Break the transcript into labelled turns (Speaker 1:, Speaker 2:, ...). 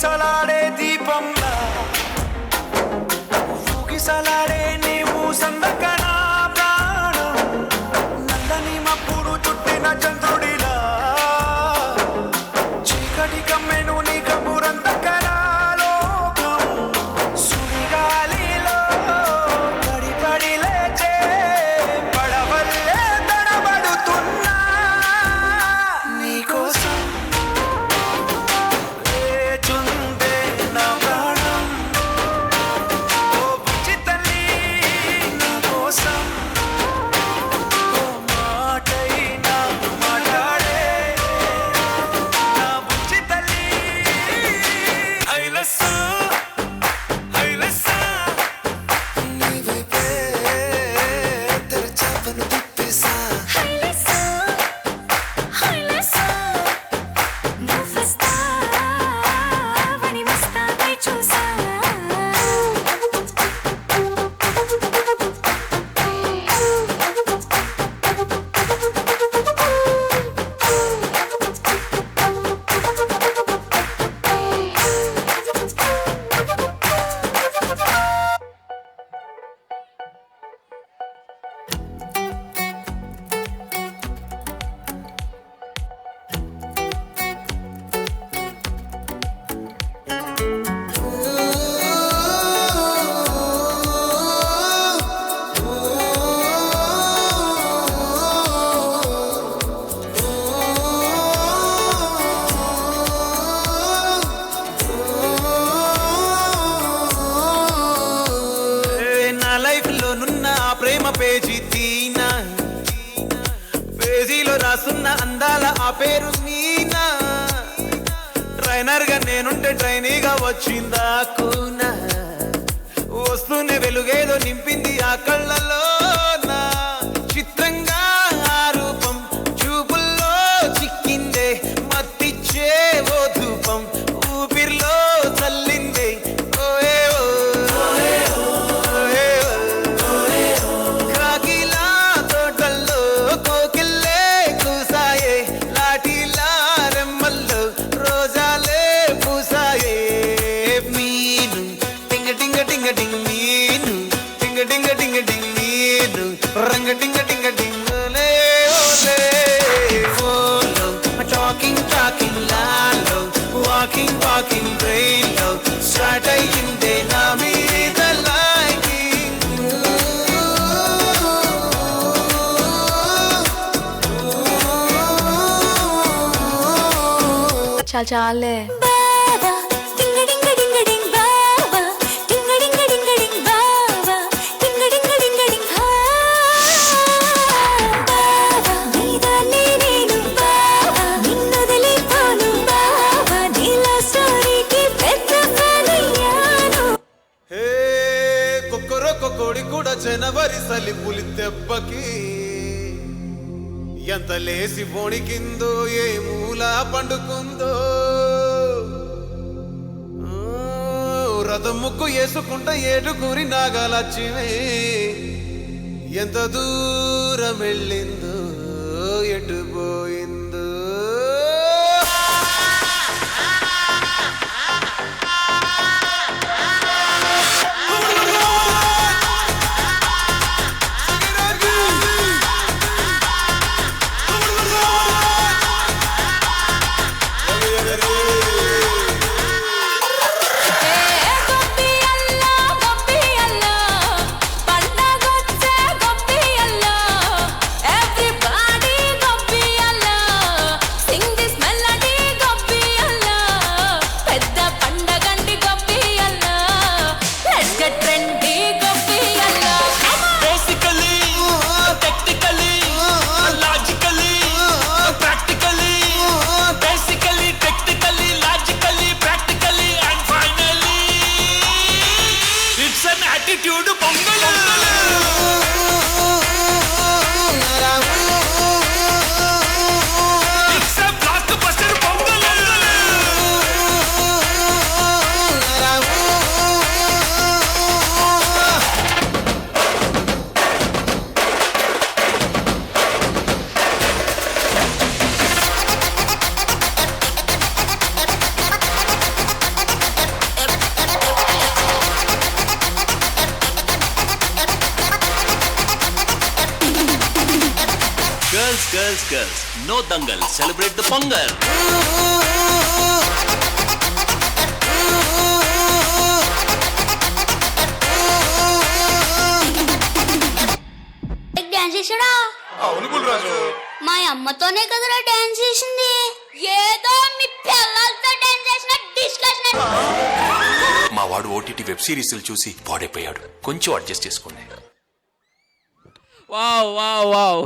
Speaker 1: ఊసలాడే దీపంలా ఊగిసలాడే నీవు సందకన ప్రాణం నల్లని మప్పుడు చుట్టిన చంద్రుడిలా చీకటి కమ్మెను నీ కబురందకన లోకం సుడిగాలిలో పడి పడి లేచే పడవల్లే తడబడుతున్నా నీకోసం వేచుందే నా ప్రాణం ఓ బుజ్జి తల్లి నా కోసం ఓ మాటైనా మాట్లాడే నా బుజ్జి తల్లి హైలెస్సా హైలెస్సా నీ వైపే తెరచాపను తిప్పేసా
Speaker 2: హైలెస్సా హైలెస్సా నువ్వొస్తావని మస్తాపై చూసా
Speaker 1: నా లైఫ్ లో నున్న ఆ ప్రేమ పేజీ తీనా పేజీలో రాసున్న అందాల ఆ పేరు మీనా ట్రైనర్ గా నేనుంటే ట్రైనీగా వచ్చిందా కూనా వస్తూనే వెలుగేదో నింపింది ఆ కళ్ళలో నా చిత్రంగా ఆ రూపం చూపుల్లో చిక్కిందే మత్తిచ్చే ఓ ధూపం ఊపిరిలో చల్లిందే ఓయే కాకిలా తోటల్లో కోకిల్లే కూసాయే లాఠీలా రెమ్మల్లో రోజాలే పూసాయే మీను టింగ టింగ టింగ టింగ్ మీను టింగ టింగ టింగ టింగ్ మీను రంగ టింగ టింగ టింగలే ఓలే ఫోలో టాకింగ్ టాకింగ్ లాలో వాకింగ్ వాకింగ్ బ్రెయిన్లో స్టార్ట్ అయ్యిందే నా మీద లైకింగ్
Speaker 2: చాలే బాబా టింగ టింగ టింగ టింగ్ బాబా టింగ టింగ టింగ టింగ్ బాబా టింగ టింగ టింగ టింగ్ బాబా నీదాన్ని నేను బాబా నిన్నొదిలిపోను బాబా నీలో స్టోరీకి పెద్ద ఫ్యాన్ అయ్యాను
Speaker 1: హే కొక్కరొక్క కోడి కూడా జనవరి సలి పులి దెబ్బకి ఎంత లేసి వణికిందో ఏ మూల పండుకుందో రథం ముక్కు వేసుకుంటా ఏడుగురి నాగలచ్చివే ఎంత దూరం వెళ్ళిందో ఎటు పోయిందో
Speaker 3: attitude పొంగలు Girls, girls, no dangal. Celebrate the Pongal.
Speaker 4: Dance చేసాడా?
Speaker 1: అవును గుల్రాజు.
Speaker 4: మా అమ్మతోనే కదరా డాన్స్ చేసింది. ఏదో మీ పిల్లలతో డాన్స్ చేసిన డిస్కషన్.
Speaker 5: మా వాడు ఓటీటీ వెబ్ సిరీస్ చూసి పాడైపోయాడు. కొంచెం అడ్జస్ట్ చేసుకోండి.
Speaker 6: Wow wow wow